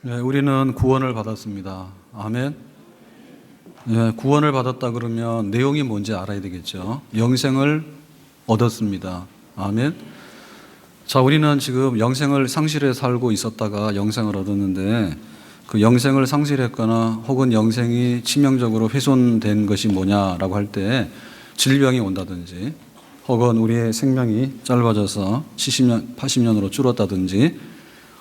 네, 우리는 구원을 받았습니다. 아멘. 네, 구원을 받았다 그러면 내용이 뭔지 알아야 되겠죠. 영생을 얻었습니다. 아멘. 자, 우리는 지금 영생을 상실해 살고 있었다가 영생을 얻었는데 그 영생을 상실했거나 혹은 영생이 치명적으로 훼손된 것이 뭐냐라고 할 때 질병이 온다든지 혹은 우리의 생명이 짧아져서 70년, 80년으로 줄었다든지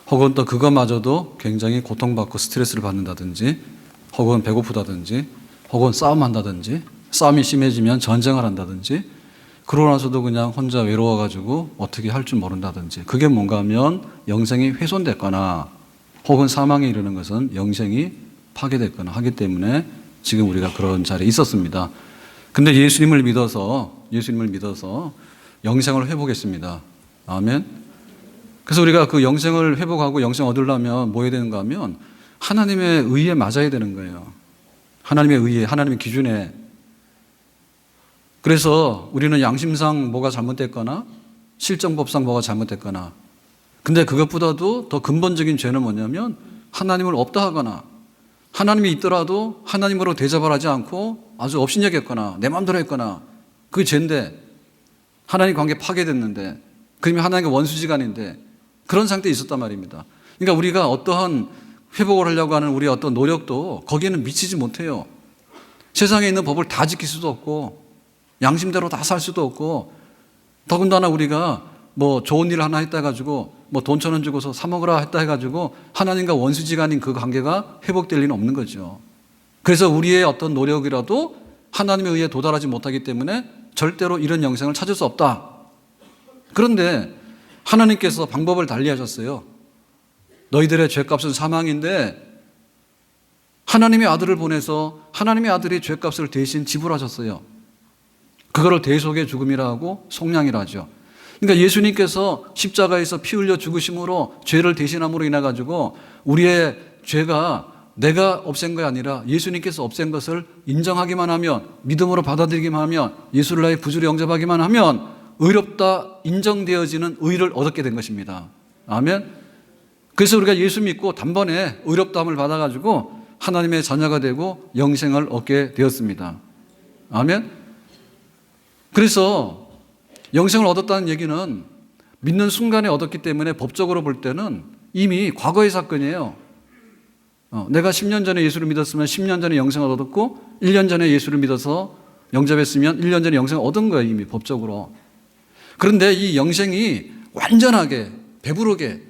혹은 또 그것마저도 굉장히 고통받고 스트레스를 받는다든지 혹은 배고프다든지 혹은 싸움한다든지 싸움이 심해지면 전쟁을 한다든지 그러고 나서도 그냥 혼자 외로워가지고 어떻게 할 줄 모른다든지 그게 뭔가 하면 영생이 훼손됐거나 혹은 사망에 이르는 것은 영생이 파괴됐거나 하기 때문에 지금 우리가 그런 자리에 있었습니다. 근데 예수님을 믿어서 영생을 회복했습니다. 아멘. 그래서 우리가 그 영생을 회복하고 영생 얻으려면 뭐 해야 되는가 하면 하나님의 의에 맞아야 되는 거예요. 하나님의 의에, 하나님의 기준에. 그래서 우리는 양심상 뭐가 잘못됐거나 실정법상 뭐가 잘못됐거나 근데 그것보다도 더 근본적인 죄는 뭐냐면 하나님을 없다 하거나 하나님이 있더라도 하나님으로 대접을 하지 않고 아주 업신여겼거나 내 마음대로 했거나 그게 죄인데 하나님 관계 파괴됐는데 그러면 하나님과 원수지간인데 그런 상태에 있었단 말입니다. 그러니까 우리가 어떠한 회복을 하려고 하는 우리의 어떤 노력도 거기에는 미치지 못해요. 세상에 있는 법을 다 지킬 수도 없고 양심대로 다 살 수도 없고 더군다나 우리가 뭐 좋은 일 하나 했다 해가지고 뭐 돈 1,000원 주고서 사 먹으라 했다 해가지고 하나님과 원수지간인 그 관계가 회복될 리는 없는 거죠. 그래서 우리의 어떤 노력이라도 하나님에 의해 도달하지 못하기 때문에 절대로 이런 영생을 찾을 수 없다. 그런데 하나님께서 방법을 달리하셨어요. 너희들의 죄값은 사망인데 하나님의 아들을 보내서 하나님의 아들이 죄값을 대신 지불하셨어요. 그거를 대속의 죽음이라 하고 속량이라 하죠. 그러니까 예수님께서 십자가에서 피 흘려 죽으심으로 죄를 대신함으로 인해 가지고 우리의 죄가 내가 없앤 것이 아니라 예수님께서 없앤 것을 인정하기만 하면 믿음으로 받아들이기만 하면 예수를 나의 구주로 영접하기만 하면 의롭다 인정되어지는 의를 얻게 된 것입니다. 아멘. 그래서 우리가 예수 믿고 단번에 의롭다함을 받아가지고 하나님의 자녀가 되고 영생을 얻게 되었습니다. 아멘. 그래서 영생을 얻었다는 얘기는 믿는 순간에 얻었기 때문에 법적으로 볼 때는 이미 과거의 사건이에요. 내가 10년 전에 예수를 믿었으면 10년 전에 영생을 얻었고 1년 전에 예수를 믿어서 영접했으면 1년 전에 영생을 얻은 거예요. 이미 법적으로. 그런데 이 영생이 완전하게 배부르게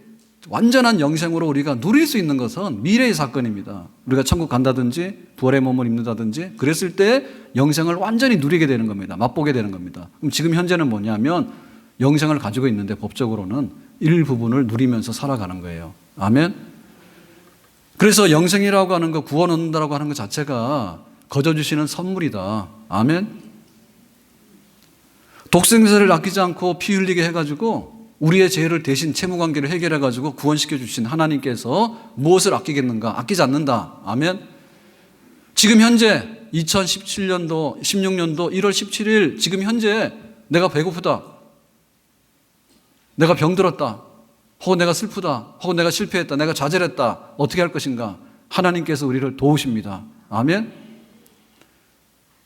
완전한 영생으로 우리가 누릴 수 있는 것은 미래의 사건입니다. 우리가 천국 간다든지 부활의 몸을 입는다든지 그랬을 때 영생을 완전히 누리게 되는 겁니다. 맛보게 되는 겁니다. 그럼 지금 현재는 뭐냐면 영생을 가지고 있는데 법적으로는 일부분을 누리면서 살아가는 거예요. 아멘. 그래서 영생이라고 하는 거 구원 얻는다라고 하는 것 자체가 거저 주시는 선물이다. 아멘. 독생자를 아끼지 않고 피 흘리게 해가지고 우리의 죄를 대신 채무관계를 해결해가지고 구원시켜 주신 하나님께서 무엇을 아끼겠는가? 아끼지 않는다. 아멘. 지금 현재 2017년도 16년도 1월 17일 지금 현재 내가 배고프다. 내가 병들었다. 혹은 내가 슬프다. 혹은 내가 실패했다. 내가 좌절했다. 어떻게 할 것인가? 하나님께서 우리를 도우십니다. 아멘.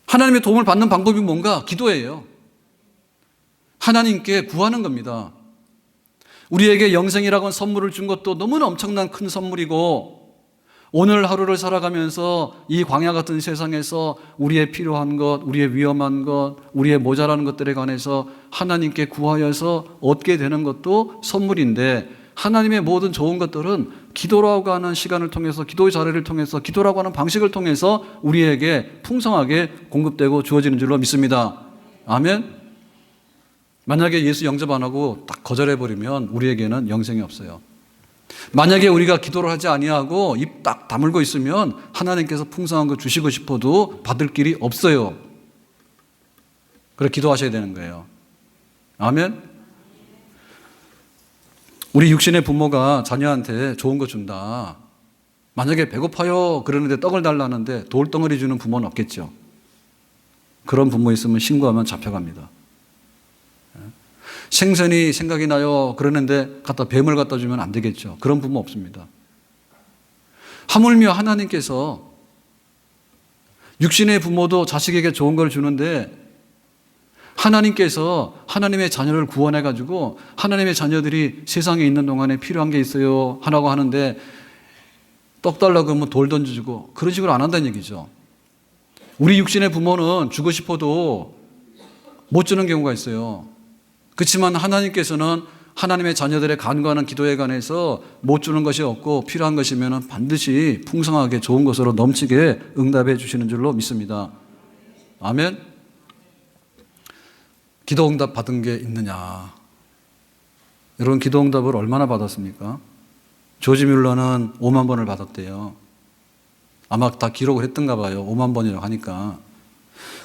하나님의 도움을 받는 방법이 뭔가? 기도예요. 하나님께 구하는 겁니다. 우리에게 영생이라고 하는 선물을 준 것도 너무나 엄청난 큰 선물이고 오늘 하루를 살아가면서 이 광야 같은 세상에서 우리의 필요한 것, 우리의 위험한 것, 우리의 모자라는 것들에 관해서 하나님께 구하여서 얻게 되는 것도 선물인데 하나님의 모든 좋은 것들은 기도라고 하는 시간을 통해서 기도의 자리를 통해서 기도라고 하는 방식을 통해서 우리에게 풍성하게 공급되고 주어지는 줄로 믿습니다. 아멘. 만약에 예수 영접 안 하고 딱 거절해버리면 우리에게는 영생이 없어요. 만약에 우리가 기도를 하지 아니하고 입 딱 다물고 있으면 하나님께서 풍성한 거 주시고 싶어도 받을 길이 없어요. 그래 기도하셔야 되는 거예요. 아멘. 우리 육신의 부모가 자녀한테 좋은 거 준다. 만약에 배고파요 그러는데 떡을 달라는데 돌덩어리 주는 부모는 없겠죠. 그런 부모 있으면 신고하면 잡혀갑니다. 생선이 생각이 나요 그러는데 갖다 뱀을 갖다 주면 안 되겠죠. 그런 부모 없습니다. 하물며 하나님께서 육신의 부모도 자식에게 좋은 걸 주는데 하나님께서 하나님의 자녀를 구원해가지고 하나님의 자녀들이 세상에 있는 동안에 필요한 게 있어요 하라고 하는데 떡 달라고 하면 돌 던져주고 그런 식으로 안 한다는 얘기죠. 우리 육신의 부모는 주고 싶어도 못 주는 경우가 있어요. 그렇지만 하나님께서는 하나님의 자녀들의 간구하는 기도에 관해서 못 주는 것이 없고 필요한 것이면 반드시 풍성하게 좋은 것으로 넘치게 응답해 주시는 줄로 믿습니다. 아멘. 기도 응답 받은 게 있느냐? 여러분 기도 응답을 얼마나 받았습니까? 조지 뮬러는 5만 번을 받았대요. 아마 다 기록을 했던가 봐요. 5만 번이라고 하니까.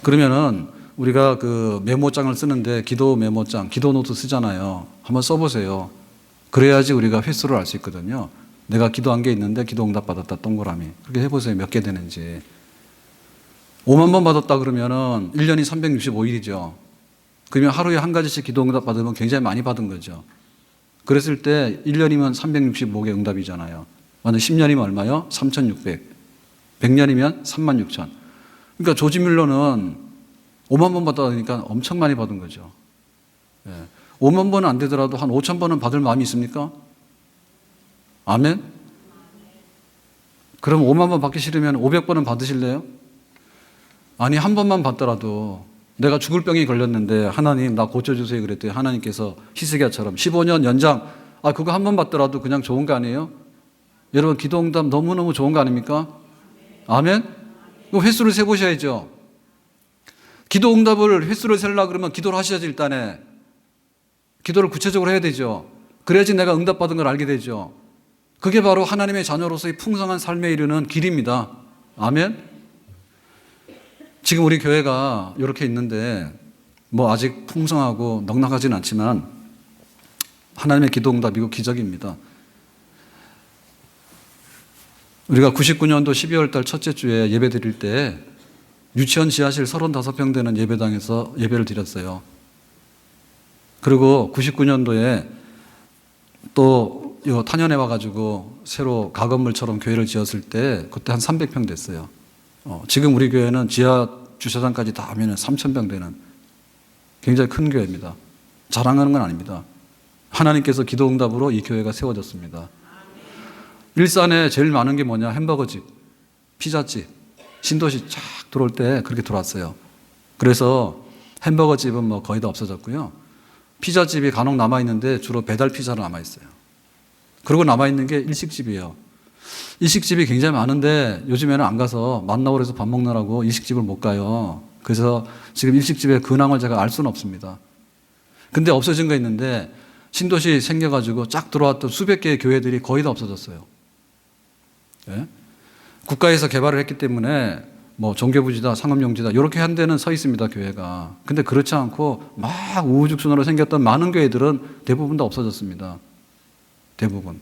그러면은 우리가 그 메모장을 쓰는데 기도 메모장, 기도 노트 쓰잖아요. 한번 써보세요. 그래야지 우리가 횟수를 알 수 있거든요. 내가 기도한 게 있는데 기도 응답 받았다 동그라미. 그렇게 해보세요. 몇 개 되는지. 5만 번 받았다 그러면은 1년이 365일이죠. 그러면 하루에 한 가지씩 기도 응답 받으면 굉장히 많이 받은 거죠. 그랬을 때 1년이면 365개 응답이잖아요. 완전 10년이면 얼마요? 3,600. 100년이면 36,000. 그러니까 조지 뮬러는 5만 번 받았으니까 엄청 많이 받은 거죠. 5만 번은 안 되더라도 한 5천 번은 받을 마음이 있습니까? 아멘? 그럼 5만 번 받기 싫으면 500번은 받으실래요? 아니, 한 번만 받더라도 내가 죽을 병이 걸렸는데 하나님 나 고쳐주세요 그랬더니 하나님께서 히스기야처럼 15년 연장, 그거 한 번 받더라도 그냥 좋은 거 아니에요? 여러분 기도응답 너무너무 좋은 거 아닙니까? 아멘? 그 횟수를 세보셔야죠. 기도응답을 횟수를 세려고 그러면 기도를 하셔야지 일단에. 기도를 구체적으로 해야 되죠. 그래야지 내가 응답받은 걸 알게 되죠. 그게 바로 하나님의 자녀로서의 풍성한 삶에 이르는 길입니다. 아멘? 지금 우리 교회가 이렇게 있는데 뭐 아직 풍성하고 넉넉하지는 않지만 하나님의 기도응답이고 기적입니다. 우리가 99년도 12월 달 첫째 주에 예배 드릴 때 유치원 지하실 35평 되는 예배당에서 예배를 드렸어요. 그리고 99년도에 또 탄현에 와가지고 새로 가건물처럼 교회를 지었을 때 그때 한 300평 됐어요. 지금 우리 교회는 지하 주차장까지 다 하면 3,000평 되는 굉장히 큰 교회입니다. 자랑하는 건 아닙니다. 하나님께서 기도응답으로 이 교회가 세워졌습니다. 일산에 제일 많은 게 뭐냐? 햄버거집, 피자집, 신도시 쫙 들어올 때 그렇게 들어왔어요. 그래서 햄버거집은 뭐 거의 다 없어졌고요. 피자집이 간혹 남아있는데 주로 배달 피자로 남아있어요. 그리고 남아있는 게 일식집이에요. 일식집이 굉장히 많은데 요즘에는 안 가서 만나오래서 밥 먹느라고 일식집을 못 가요. 그래서 지금 일식집의 근황을 제가 알 수는 없습니다. 근데 없어진 거 있는데 신도시 생겨가지고 쫙 들어왔던 수백 개의 교회들이 거의 다 없어졌어요. 예? 국가에서 개발을 했기 때문에 뭐 종교부지다, 상업용지다 이렇게 한 데는 서 있습니다, 교회가. 근데 그렇지 않고 막 우후죽순으로 생겼던 많은 교회들은 대부분 다 없어졌습니다. 대부분.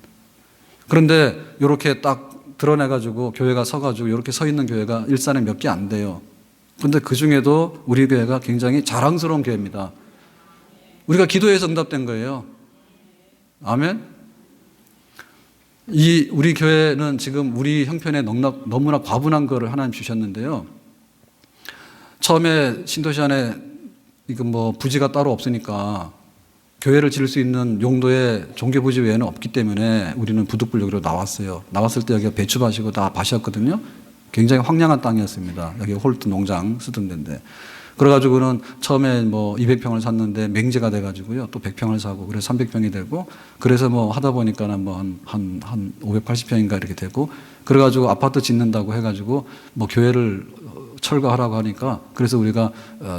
그런데 이렇게 딱 드러내가지고 교회가 서가지고 이렇게 서 있는 교회가 일산에 몇 개 안 돼요. 그런데 그 중에도 우리 교회가 굉장히 자랑스러운 교회입니다. 우리가 기도해서 응답된 거예요. 아멘? 우리 교회는 지금 우리 형편에 너무나 과분한 거를 하나님 주셨는데요. 처음에 신도시 안에 이건 뭐 부지가 따로 없으니까 교회를 지을 수 있는 용도의 종교부지 외에는 없기 때문에 우리는 부득불력으로 나왔어요. 나왔을 때 여기가 배추밭이고 다 밭이었거든요. 굉장히 황량한 땅이었습니다. 여기 홀트 농장 쓰던 데인데. 그래가지고는 처음에 뭐 200평을 샀는데 맹제가 돼가지고요. 또 100평을 사고 그래서 300평이 되고 그래서 뭐 하다 보니까는 뭐 한 580평인가 이렇게 되고 그래가지고 아파트 짓는다고 해가지고 뭐 교회를 철거하라고 하니까 그래서 우리가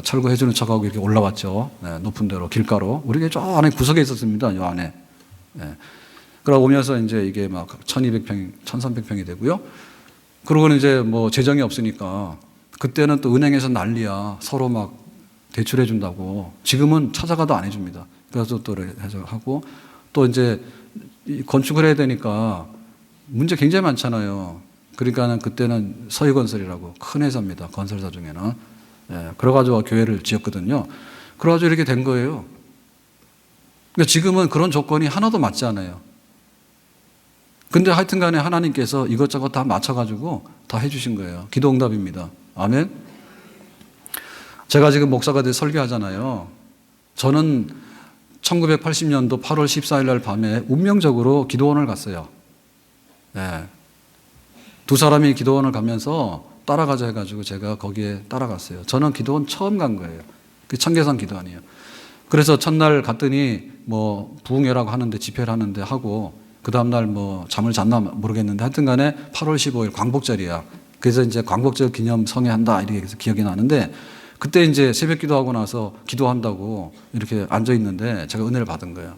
철거해주는 척하고 이렇게 올라왔죠. 네, 높은 데로 길가로. 우리 저 안에 구석에 있었습니다. 이 안에. 네. 그러고 오면서 이제 이게 막 1200평, 1300평이 되고요. 그러고는 이제 뭐 재정이 없으니까 그때는 또 은행에서 난리야. 서로 막 대출해 준다고. 지금은 찾아가도 안 해줍니다. 그래서 또 하고 또 이제 건축을 해야 되니까 문제 굉장히 많잖아요. 그러니까는 그때는 서희건설이라고 큰 회사입니다. 건설사 중에는. 예, 그래가지고 교회를 지었거든요. 그래가지고 이렇게 된 거예요. 그러니까 지금은 그런 조건이 하나도 맞지 않아요. 근데 하여튼 간에 하나님께서 이것저것 다 맞춰가지고 다 해주신 거예요. 기도 응답입니다. 아멘. 제가 지금 목사가 돼 설교하잖아요. 저는 1980년도 8월 14일 날 밤에 운명적으로 기도원을 갔어요. 네. 두 사람이 기도원을 가면서 따라가자 해가지고 제가 거기에 따라갔어요. 저는 기도원 처음 간 거예요. 그 청계산 기도원이에요. 그래서 첫날 갔더니 뭐 부흥회라고 하는데 집회를 하는데 하고 그 다음날 뭐 잠을 잤나 모르겠는데 하여튼 간에 8월 15일 광복절이야. 그래서 이제 광복절 기념 성회한다 이렇게 해서 기억이 나는데 그때 이제 새벽 기도하고 나서 기도한다고 이렇게 앉아 있는데 제가 은혜를 받은 거예요.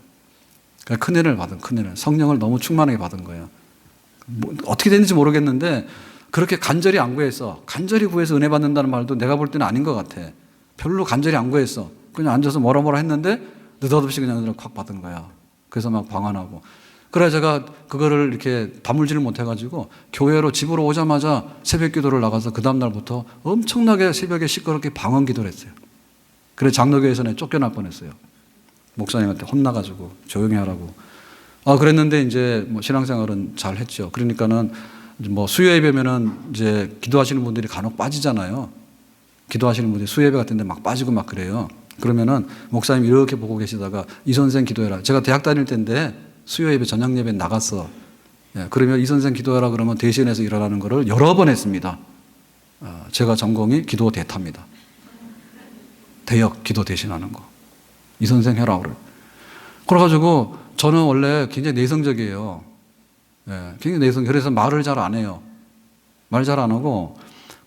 그러니까 큰 은혜를 받은 큰 은혜. 성령을 너무 충만하게 받은 거예요. 뭐 어떻게 됐는지 모르겠는데 그렇게 간절히 안 구했어. 간절히 구해서 은혜 받는다는 말도 내가 볼 때는 아닌 것 같아. 별로 간절히 안 구했어. 그냥 앉아서 뭐라 했는데 느닷없이 그냥 은혜를 콱 받은 거야. 그래서 막 방언하고. 그래 제가 그거를 이렇게 다물지를 못해가지고 교회로 집으로 오자마자 새벽 기도를 나가서 그 다음날부터 엄청나게 새벽에 시끄럽게 방언 기도를 했어요. 그래 장로교에서 쫓겨날 뻔했어요. 목사님한테 혼나가지고 조용히 하라고. 그랬는데 이제 뭐 신앙생활은 잘 했죠. 그러니까는 뭐 수요 예배면은 이제 기도하시는 분들이 간혹 빠지잖아요. 기도하시는 분들이 수요 예배 같은 데 막 빠지고 막 그래요. 그러면은 목사님 이렇게 보고 계시다가 이 선생 기도해라. 제가 대학 다닐 때인데 수요 예배 저녁 예배 나갔어. 예, 그러면 이 선생 기도해라 그러면 대신해서 일어나는 거를 여러 번 했습니다. 제가 전공이 기도 대타입니다. 대역 기도 대신하는 거. 이 선생 해라 그래. 그래가지고 저는 원래 굉장히 내성적이에요. 예, 굉장히 내성. 그래서 말을 잘 안 해요. 말 잘 안 하고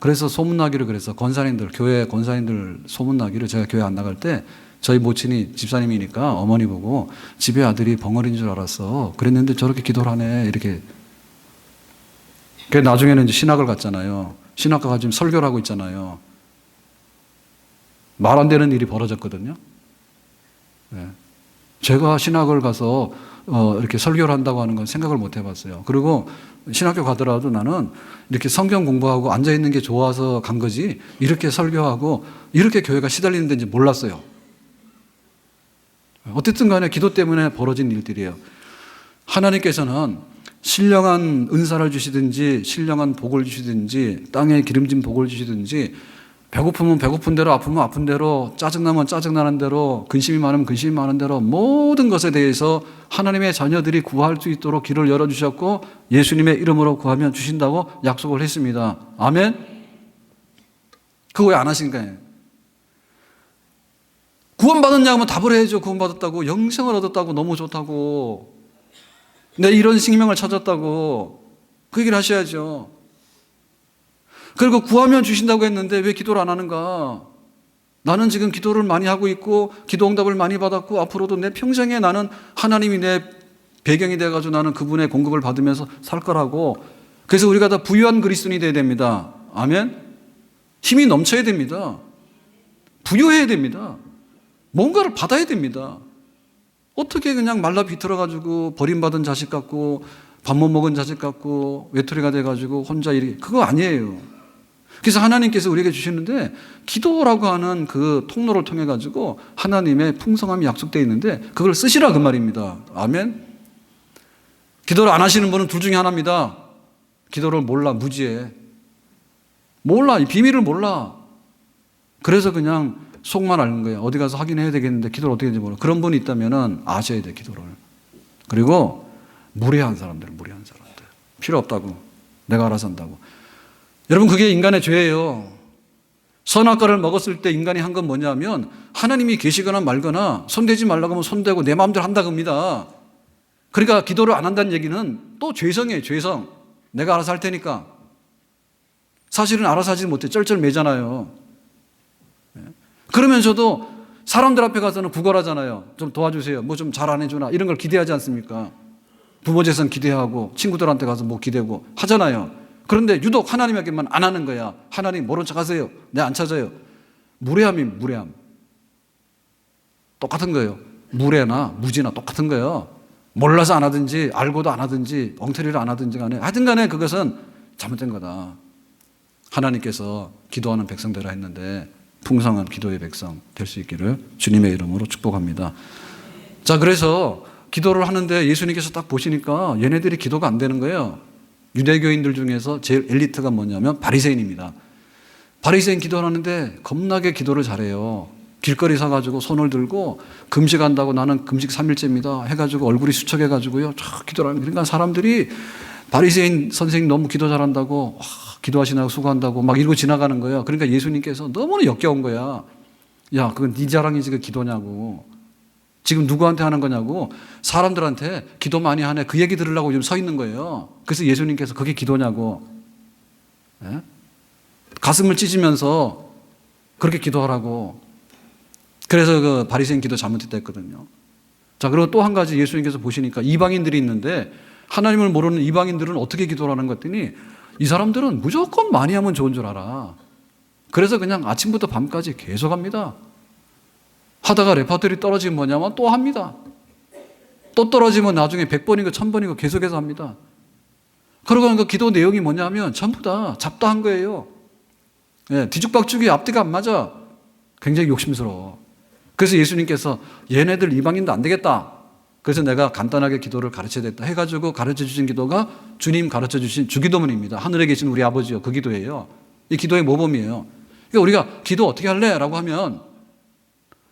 그래서 소문나기를 그래서 권사님들 교회 권사님들 소문나기를 제가 교회 안 나갈 때 저희 모친이 집사님이니까 어머니 보고 집에 아들이 벙어리인 줄 알았어. 그랬는데 저렇게 기도를 하네. 이렇게. 그래서 나중에는 이제 신학을 갔잖아요. 신학과 가지고 설교를 하고 있잖아요. 말 안 되는 일이 벌어졌거든요. 네. 제가 신학을 가서 이렇게 설교를 한다고 하는 건 생각을 못 해봤어요. 그리고 신학교 가더라도 나는 이렇게 성경 공부하고 앉아있는 게 좋아서 간 거지 이렇게 설교하고 이렇게 교회가 시달리는 데인지 몰랐어요. 어쨌든 간에 기도 때문에 벌어진 일들이에요. 하나님께서는 신령한 은사를 주시든지 신령한 복을 주시든지 땅에 기름진 복을 주시든지 배고프면 배고픈 대로 아프면 아픈 대로 짜증나면 짜증나는 대로 근심이 많으면 근심이 많은 대로 모든 것에 대해서 하나님의 자녀들이 구할 수 있도록 길을 열어주셨고 예수님의 이름으로 구하면 주신다고 약속을 했습니다. 아멘? 그거 왜 안 하신 거예요? 구원받았냐 하면 답을 해야죠. 구원받았다고. 영생을 얻었다고. 너무 좋다고. 내 이런 생명을 찾았다고. 그 얘기를 하셔야죠. 그리고 구하면 주신다고 했는데 왜 기도를 안 하는가? 나는 지금 기도를 많이 하고 있고 기도 응답을 많이 받았고 앞으로도 내 평생에 나는 하나님이 내 배경이 돼가지고 나는 그분의 공급을 받으면서 살 거라고. 그래서 우리가 다 부유한 그리스도인이 돼야 됩니다. 아멘? 힘이 넘쳐야 됩니다. 부유해야 됩니다. 뭔가를 받아야 됩니다. 어떻게 그냥 말라 비틀어가지고 버림받은 자식 같고 밥 못 먹은 자식 같고 외톨이가 돼가지고 혼자 이렇게 그거 아니에요. 그래서 하나님께서 우리에게 주시는데 기도라고 하는 그 통로를 통해 가지고 하나님의 풍성함이 약속되어 있는데 그걸 쓰시라 그 말입니다. 아멘. 기도를 안 하시는 분은 둘 중에 하나입니다. 기도를 몰라, 무지해. 몰라, 이 비밀을 몰라. 그래서 그냥 속만 앓는 거예요. 어디 가서 확인해야 되겠는데 기도를 어떻게 하는지 몰라. 그런 분이 있다면 아셔야 돼, 기도를. 그리고 무례한 사람들. 필요 없다고. 내가 알아서 한다고. 여러분, 그게 인간의 죄예요. 선악과를 먹었을 때 인간이 한 건 뭐냐면 하나님이 계시거나 말거나 손대지 말라고 하면 손대고 내 마음대로 한다 겁니다. 그러니까 기도를 안 한다는 얘기는 또 죄성이에요. 죄성. 내가 알아서 할 테니까. 사실은 알아서 하지 못해. 쩔쩔매잖아요. 그러면서도 사람들 앞에 가서는 구걸하잖아요. 좀 도와주세요. 뭐 좀 잘 안 해주나. 이런 걸 기대하지 않습니까? 부모 재산 기대하고 친구들한테 가서 뭐 기대고 하잖아요. 그런데 유독 하나님에게만 안 하는 거야. 하나님 모른 척 하세요. 내 안 찾아요. 무례함이면 무례함. 똑같은 거예요. 무례나 무지나 똑같은 거예요. 몰라서 안 하든지 알고도 안 하든지 엉터리를 안 하든지 간에 하여튼 간에 그것은 잘못된 거다. 하나님께서 기도하는 백성되라 했는데 풍성한 기도의 백성 될 수 있기를 주님의 이름으로 축복합니다. 자, 그래서 기도를 하는데 예수님께서 딱 보시니까 얘네들이 기도가 안 되는 거예요. 유대교인들 중에서 제일 엘리트가 뭐냐면 바리새인입니다. 바리새인 기도하는데 겁나게 기도를 잘해요. 길거리 서가지고 손을 들고 금식한다고 나는 금식 3일째입니다 해가지고 얼굴이 수척해가지고요 쫙 기도를 하는. 그러니까 사람들이 바리새인 선생님 너무 기도 잘한다고 기도하시나고 수고한다고 막 이러고 지나가는 거예요. 그러니까 예수님께서 너무나 역겨운 거야. 야, 그건 네 자랑이지 그 기도냐고. 지금 누구한테 하는 거냐고. 사람들한테 기도 많이 하네 그 얘기 들으려고 지금 서 있는 거예요. 그래서 예수님께서 그게 기도냐고. 예? 가슴을 찢으면서 그렇게 기도하라고. 그래서 그 바리새인 기도 잘못했다 했거든요. 자, 그리고 또 한 가지 예수님께서 보시니까 이방인들이 있는데 하나님을 모르는 이방인들은 어떻게 기도를 하는 것 같더니 이 사람들은 무조건 많이 하면 좋은 줄 알아. 그래서 그냥 아침부터 밤까지 계속 합니다. 하다가 레퍼토리 떨어지면 뭐냐면 또 합니다. 또 떨어지면 나중에 100번이고 1000번이고 계속해서 합니다. 그러고 그 기도 내용이 뭐냐면 전부 다 잡다한 거예요. 예, 뒤죽박죽이 앞뒤가 안 맞아. 굉장히 욕심스러워. 그래서 예수님께서 얘네들 이방인도 안 되겠다. 그래서 내가 간단하게 기도를 가르쳐야 됐다 해가지고 가르쳐 주신 기도가 주님 가르쳐 주신 주기도문입니다. 하늘에 계신 우리 아버지요. 그 기도예요. 이 기도의 모범이에요. 그러니까 우리가 기도 어떻게 할래? 라고 하면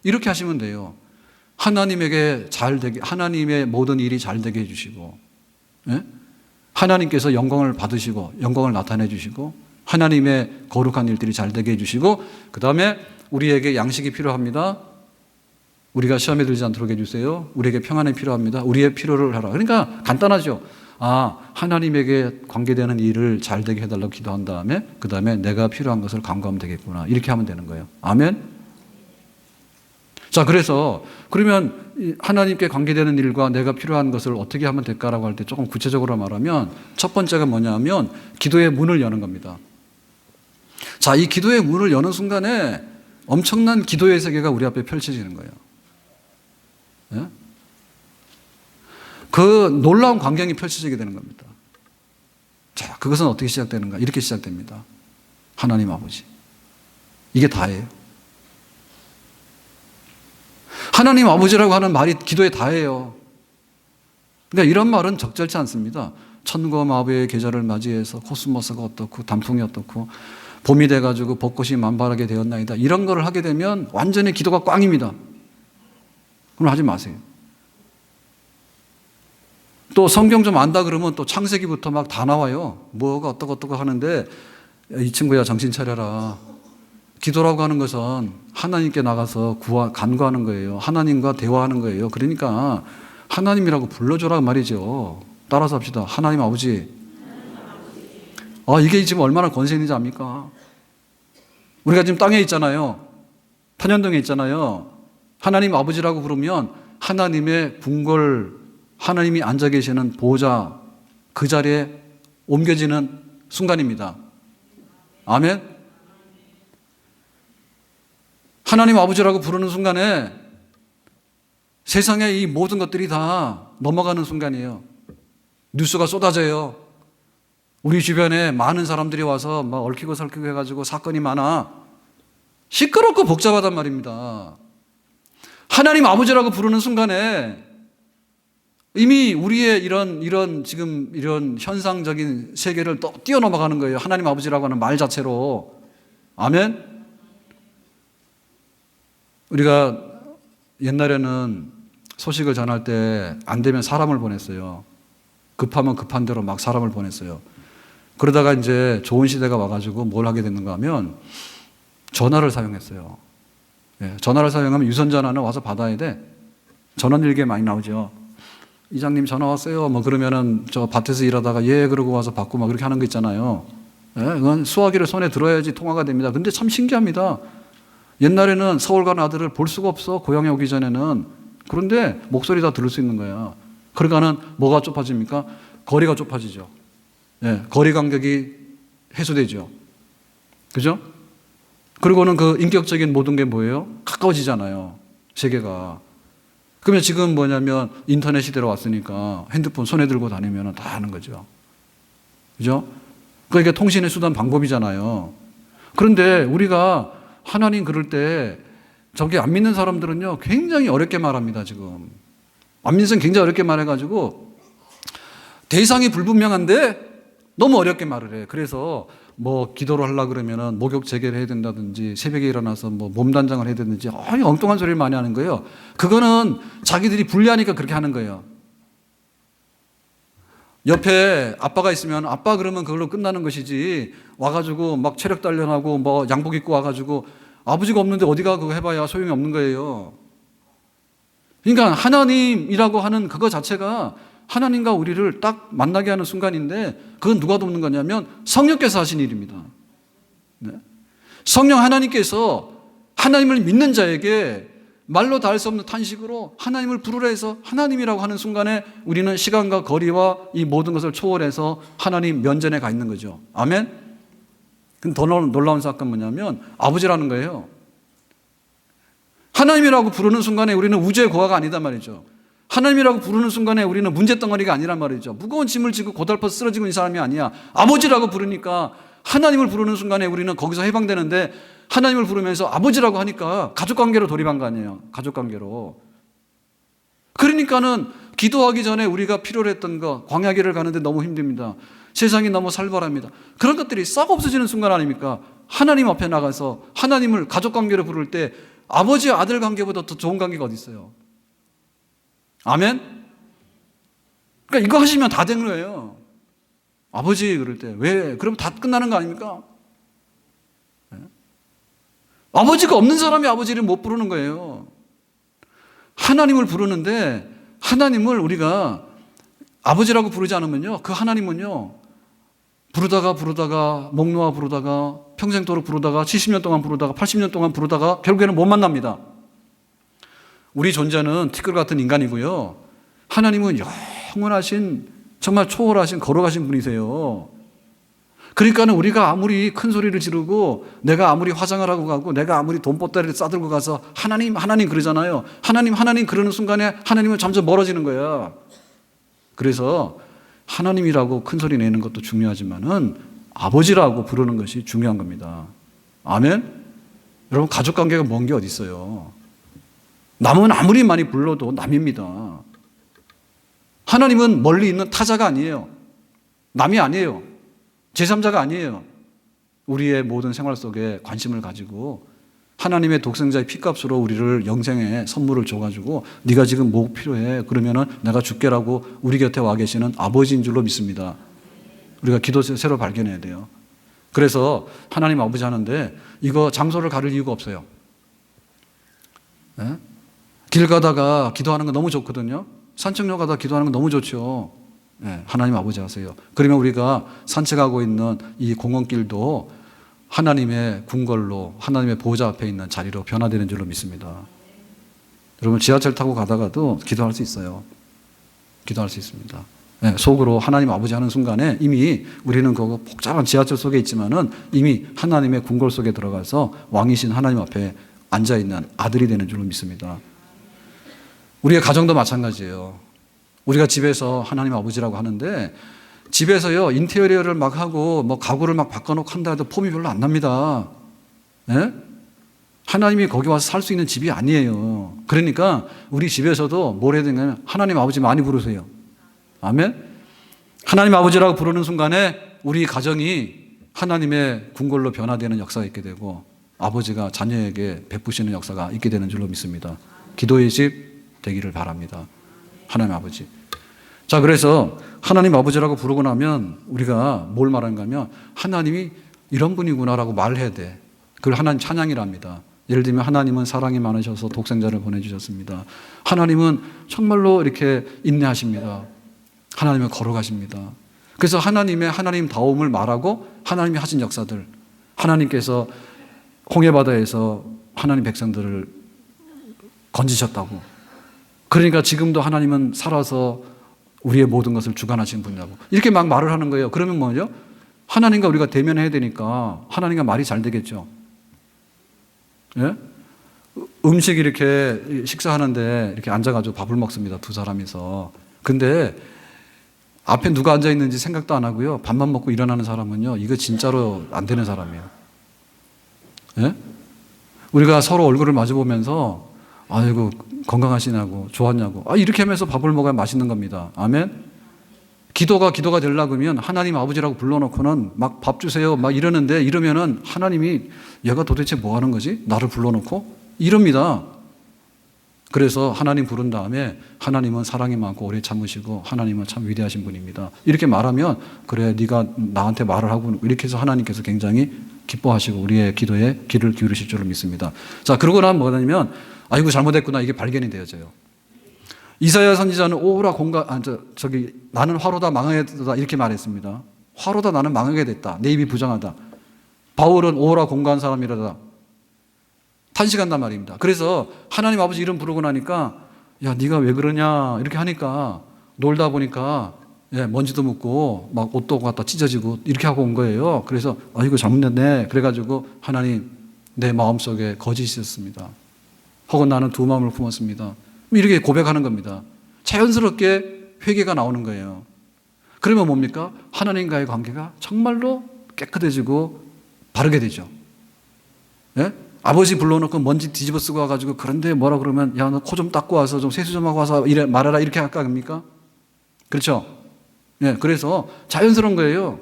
이렇게 하시면 돼요. 하나님에게 잘 되게, 하나님의 모든 일이 잘 되게 해주시고, 예? 하나님께서 영광을 받으시고, 영광을 나타내 주시고, 하나님의 거룩한 일들이 잘 되게 해주시고, 그 다음에 우리에게 양식이 필요합니다. 우리가 시험에 들지 않도록 해주세요. 우리에게 평안이 필요합니다. 우리의 필요를 하라. 그러니까 간단하죠. 아, 하나님에게 관계되는 일을 잘 되게 해달라고 기도한 다음에 그 다음에 내가 필요한 것을 간구하면 되겠구나. 이렇게 하면 되는 거예요. 아멘. 자, 그래서 그러면 하나님께 관계되는 일과 내가 필요한 것을 어떻게 하면 될까라고 할 때 조금 구체적으로 말하면 첫 번째가 뭐냐면 기도의 문을 여는 겁니다. 자, 이 기도의 문을 여는 순간에 엄청난 기도의 세계가 우리 앞에 펼쳐지는 거예요. 예? 그 놀라운 광경이 펼쳐지게 되는 겁니다. 자, 그것은 어떻게 시작되는가? 이렇게 시작됩니다. 하나님 아버지. 이게 다예요. 하나님 아버지라고 하는 말이 기도의 다예요. 그러니까 이런 말은 적절치 않습니다. 천과 마법의 계절을 맞이해서 코스모스가 어떻고 단풍이 어떻고 봄이 돼가지고 벚꽃이 만발하게 되었나이다. 이런 거를 하게 되면 완전히 기도가 꽝입니다. 그럼 하지 마세요. 또 성경 좀 안다 그러면 또 창세기부터 막 다 나와요. 뭐가 어떡 하는데 이 친구야 정신 차려라. 기도라고 하는 것은 하나님께 나가서 간구하는 거예요. 하나님과 대화하는 거예요. 그러니까 하나님이라고 불러줘라 말이죠. 따라서 합시다. 하나님 아버지. 이게 지금 얼마나 권세 있는지 압니까? 우리가 지금 땅에 있잖아요. 편연동에 있잖아요. 하나님 아버지라고 부르면 하나님의 궁궐, 하나님이 앉아 계시는 보좌, 그 자리에 옮겨지는 순간입니다. 아멘? 하나님 아버지라고 부르는 순간에 세상의 이 모든 것들이 다 넘어가는 순간이에요. 뉴스가 쏟아져요. 우리 주변에 많은 사람들이 와서 막 얽히고 설키고 해가지고 사건이 많아. 시끄럽고 복잡하단 말입니다. 하나님 아버지라고 부르는 순간에 이미 우리의 지금 이런 현상적인 세계를 또 뛰어넘어가는 거예요. 하나님 아버지라고 하는 말 자체로. 아멘? 우리가 옛날에는 소식을 전할 때 안 되면 사람을 보냈어요. 급하면 급한 대로 막 사람을 보냈어요. 그러다가 이제 좋은 시대가 와가지고 뭘 하게 됐는가 하면 전화를 사용했어요. 예, 전화를 사용하면 유선전화는 와서 받아야 돼. 전원 일기에 많이 나오죠. 이장님 전화 왔어요. 뭐 그러면은 저 밭에서 일하다가 예 그러고 와서 받고 막 그렇게 하는 거 있잖아요. 예, 그건 수화기를 손에 들어야지 통화가 됩니다. 근데 참 신기합니다. 옛날에는 서울 간 아들을 볼 수가 없어. 고향에 오기 전에는. 그런데 목소리 다 들을 수 있는 거야. 그러니까는 뭐가 좁아집니까? 거리가 좁아지죠. 예, 거리 간격이 해소되죠. 그죠? 그리고는 그 인격적인 모든 게 뭐예요? 가까워지잖아요. 세계가. 그러면 지금 뭐냐면 인터넷 시대로 왔으니까 핸드폰 손에 들고 다니면 다 하는 거죠. 그죠? 그러니까 통신의 수단 방법이잖아요. 그런데 우리가 하나님 그럴 때 저기 안 믿는 사람들은요 굉장히 어렵게 말합니다. 지금 안민석 굉장히 어렵게 말해가지고 대상이 불분명한데 너무 어렵게 말을 해. 그래서 뭐 기도를 하려고 그러면은 목욕 재개를 해야 된다든지 새벽에 일어나서 뭐 몸단장을 해야 되는지 엉뚱한 소리를 많이 하는 거예요. 그거는 자기들이 불리하니까 그렇게 하는 거예요. 옆에 아빠가 있으면 아빠 그러면 그걸로 끝나는 것이지 와가지고 막 체력 단련하고 뭐 양복 입고 와가지고 아버지가 없는데 어디가 그거 해봐야 소용이 없는 거예요. 그러니까 하나님이라고 하는 그거 자체가 하나님과 우리를 딱 만나게 하는 순간인데 그건 누가 돕는 거냐면 성령께서 하신 일입니다. 네? 성령 하나님께서 하나님을 믿는 자에게 말로 다 할 수 없는 탄식으로 하나님을 부르라 해서 하나님이라고 하는 순간에 우리는 시간과 거리와 이 모든 것을 초월해서 하나님 면전에 가 있는 거죠. 아멘? 근데 더 놀라운 사건은 뭐냐면 아버지라는 거예요. 하나님이라고 부르는 순간에 우리는 우주의 고아가 아니단 말이죠. 하나님이라고 부르는 순간에 우리는 문제덩어리가 아니란 말이죠. 무거운 짐을 지고 고달퍼 쓰러지고 있는 사람이 아니야. 아버지라고 부르니까 하나님을 부르는 순간에 우리는 거기서 해방되는데 하나님을 부르면서 아버지라고 하니까 가족관계로 돌입한 거 아니에요. 가족관계로. 그러니까는 기도하기 전에 우리가 필요로 했던 거 광야길을 가는데 너무 힘듭니다. 세상이 너무 살벌합니다. 그런 것들이 싹 없어지는 순간 아닙니까? 하나님 앞에 나가서 하나님을 가족관계로 부를 때 아버지와 아들 관계보다 더 좋은 관계가 어디 있어요? 아멘? 그러니까 이거 하시면 다 된 거예요. 아버지 그럴 때 왜? 그럼 다 끝나는 거 아닙니까? 네? 아버지가 없는 사람이 아버지를 못 부르는 거예요. 하나님을 부르는데 하나님을 우리가 아버지라고 부르지 않으면요, 그 하나님은요 부르다가 목 놓아 부르다가 평생도록 부르다가 70년 동안 부르다가 80년 동안 부르다가 결국에는 못 만납니다. 우리 존재는 티끌 같은 인간이고요, 하나님은 영원하신 정말 초월하신 거룩하신 분이세요. 그러니까는 우리가 아무리 큰 소리를 지르고 내가 아무리 화장을 하고 가고 내가 아무리 돈보따리를 싸들고 가서 하나님 하나님 그러잖아요. 하나님 하나님 그러는 순간에 하나님은 점점 멀어지는 거야. 그래서 하나님이라고 큰 소리 내는 것도 중요하지만은 아버지라고 부르는 것이 중요한 겁니다. 아멘? 여러분 가족관계가 먼 게 어디 있어요? 남은 아무리 많이 불러도 남입니다. 하나님은 멀리 있는 타자가 아니에요. 남이 아니에요. 제3자가 아니에요. 우리의 모든 생활 속에 관심을 가지고 하나님의 독생자의 피값으로 우리를 영생의 선물을 줘가지고 네가 지금 뭐 필요해? 그러면은 내가 줄게라고 우리 곁에 와 계시는 아버지인 줄로 믿습니다. 우리가 기도 새로 발견해야 돼요. 그래서 하나님 아버지 하는데 이거 장소를 가릴 이유가 없어요. 네? 길 가다가 기도하는 거 너무 좋거든요. 산책로 가다가 기도하는 거 너무 좋죠. 네, 하나님 아버지 하세요. 그러면 우리가 산책하고 있는 이 공원길도 하나님의 궁궐로 하나님의 보호자 앞에 있는 자리로 변화되는 줄로 믿습니다. 여러분 지하철 타고 가다가도 기도할 수 있어요. 기도할 수 있습니다. 네, 속으로 하나님 아버지 하는 순간에 이미 우리는 그 복잡한 지하철 속에 있지만은 이미 하나님의 궁궐 속에 들어가서 왕이신 하나님 앞에 앉아있는 아들이 되는 줄로 믿습니다. 우리의 가정도 마찬가지예요. 우리가 집에서 하나님 아버지라고 하는데 집에서요 인테리어를 막 하고 뭐 가구를 막 바꿔놓고 한다 해도 폼이 별로 안 납니다. 네? 하나님이 거기 와서 살 수 있는 집이 아니에요. 그러니까 우리 집에서도 뭘 해야 되냐면 하나님 아버지 많이 부르세요. 아멘? 하나님 아버지라고 부르는 순간에 우리 가정이 하나님의 궁궐로 변화되는 역사가 있게 되고 아버지가 자녀에게 베푸시는 역사가 있게 되는 줄로 믿습니다. 기도의 집 되기를 바랍니다. 하나님 아버지. 자, 그래서 하나님 아버지라고 부르고 나면 우리가 뭘 말하는가 하면 하나님이 이런 분이구나라고 말해야 돼. 그걸 하나님 찬양이랍니다. 예를 들면 하나님은 사랑이 많으셔서 독생자를 보내주셨습니다. 하나님은 정말로 이렇게 인내하십니다. 하나님은 거룩하십니다. 그래서 하나님의 하나님다움을 말하고 하나님이 하신 역사들, 하나님께서 홍해바다에서 하나님 백성들을 건지셨다고, 그러니까 지금도 하나님은 살아서 우리의 모든 것을 주관하시는 분이라고 이렇게 막 말을 하는 거예요. 그러면 뭐죠? 하나님과 우리가 대면해야 되니까 하나님과 말이 잘 되겠죠. 예? 음식 이렇게 식사하는데 이렇게 앉아가지고 밥을 먹습니다. 두 사람이서. 근데 앞에 누가 앉아있는지 생각도 안 하고요. 밥만 먹고 일어나는 사람은요, 이거 진짜로 안 되는 사람이에요. 예? 우리가 서로 얼굴을 마주보면서 아이고 건강하시냐고 좋았냐고 이렇게 하면서 밥을 먹어야 맛있는 겁니다. 아멘. 기도가 되려고 하면 하나님 아버지라고 불러놓고는 막 밥 주세요 막 이러는데, 이러면은 하나님이 얘가 도대체 뭐 하는 거지? 나를 불러놓고 이럽니다. 그래서 하나님 부른 다음에 하나님은 사랑이 많고 오래 참으시고 하나님은 참 위대하신 분입니다. 이렇게 말하면 그래 네가 나한테 말을 하고, 이렇게 해서 하나님께서 굉장히 기뻐하시고 우리의 기도에 귀를 기울이실 줄을 믿습니다. 자, 그러고 나면 뭐냐면 아이고 잘못했구나 이게 발견이 되어져요. 이사야 선지자는 오라 나는 화로다 망하게 됐다 이렇게 말했습니다. 화로다 나는 망하게 됐다. 내 입이 부정하다. 바울은 오라 공고한 사람이라다 탄식한단 말입니다. 그래서 하나님 아버지 이름 부르고 나니까 야 네가 왜 그러냐 이렇게 하니까 놀다 보니까 먼지도 묻고 막 옷도 갖다 찢어지고 이렇게 하고 온 거예요. 그래서 이거 잘못됐네. 그래가지고 하나님 내 마음속에 거짓이 있었습니다. 혹은 나는 두 마음을 품었습니다. 이렇게 고백하는 겁니다. 자연스럽게 회개가 나오는 거예요. 그러면 뭡니까? 하나님과의 관계가 정말로 깨끗해지고 바르게 되죠. 예? 아버지 불러놓고 먼지 뒤집어 쓰고 와가지고 그런데 뭐라 그러면 야 너 코 좀 닦고 와서 좀 세수 좀 하고 와서 이래 말해라 이렇게 할까 합니까? 그렇죠? 예, 그래서 자연스러운 거예요.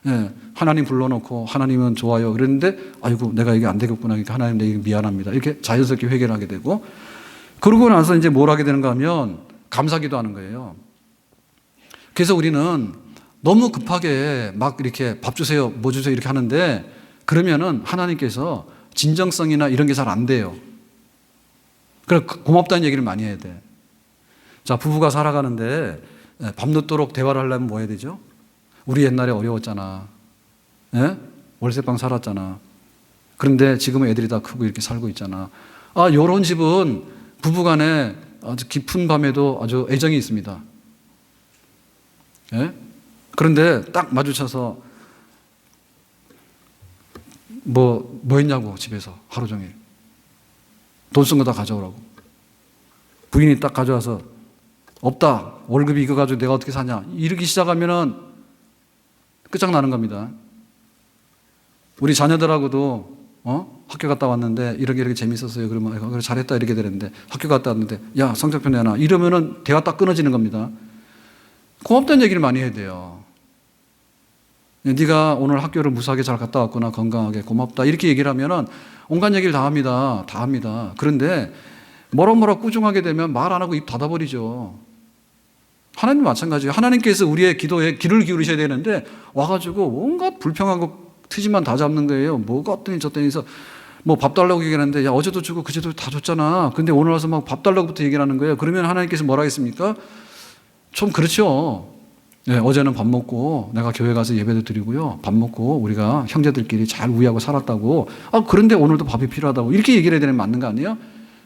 예, 하나님 불러놓고 하나님은 좋아요 그랬는데 아이고 내가 이게 안 되겠구나. 그러니까 하나님 내게 미안합니다. 이렇게 자연스럽게 회개를 하게 되고, 그러고 나서 이제 뭘 하게 되는가 하면 감사기도 하는 거예요. 그래서 우리는 너무 급하게 막 이렇게 밥 주세요 뭐 주세요 이렇게 하는데, 그러면은 하나님께서 진정성이나 이런 게 잘 안 돼요. 그래서 고맙다는 얘기를 많이 해야 돼. 자, 부부가 살아가는데 밤늦도록 대화를 하려면 뭐 해야 되죠? 우리 옛날에 어려웠잖아. 예? 월세방 살았잖아. 그런데 지금은 애들이 다 크고 이렇게 살고 있잖아. 요런 집은 부부간에 아주 깊은 밤에도 아주 애정이 있습니다. 예? 그런데 딱 마주쳐서 뭐 했냐고 집에서 하루 종일 돈 쓴 거 다 가져오라고. 부인이 딱 가져와서 없다 월급이 이거 가지고 내가 어떻게 사냐 이러기 시작하면은 끝장나는 겁니다. 우리 자녀들하고도 학교 갔다 왔는데 이렇게 재밌었어요. 그러면 그래 잘했다 이렇게 되는데, 학교 갔다 왔는데 야 성적표 내놔 이러면은 대화 딱 끊어지는 겁니다. 고맙다는 얘기를 많이 해야 돼요. 네가 오늘 학교를 무사하게 잘 갔다 왔구나 건강하게 고맙다 이렇게 얘기를 하면은 온갖 얘기를 다 합니다. 그런데 뭐라 꾸중하게 되면 말 안 하고 입 닫아버리죠. 하나님 마찬가지예요. 하나님께서 우리의 기도에 귀를 기울이셔야 되는데 와가지고 온갖 불평하고 트집만 다 잡는 거예요. 뭐가 어떠니 저떠니 해서 뭐 밥 달라고 얘기하는데 야 어제도 주고 그제도 다 줬잖아. 근데 오늘 와서 막 밥 달라고부터 얘기를 하는 거예요. 그러면 하나님께서 뭐라 하겠습니까? 좀 그렇죠. 네, 어제는 밥 먹고 내가 교회 가서 예배도 드리고요. 밥 먹고 우리가 형제들끼리 잘 우애하고 살았다고. 그런데 오늘도 밥이 필요하다고. 이렇게 얘기를 해야 되는 게 맞는 거 아니에요?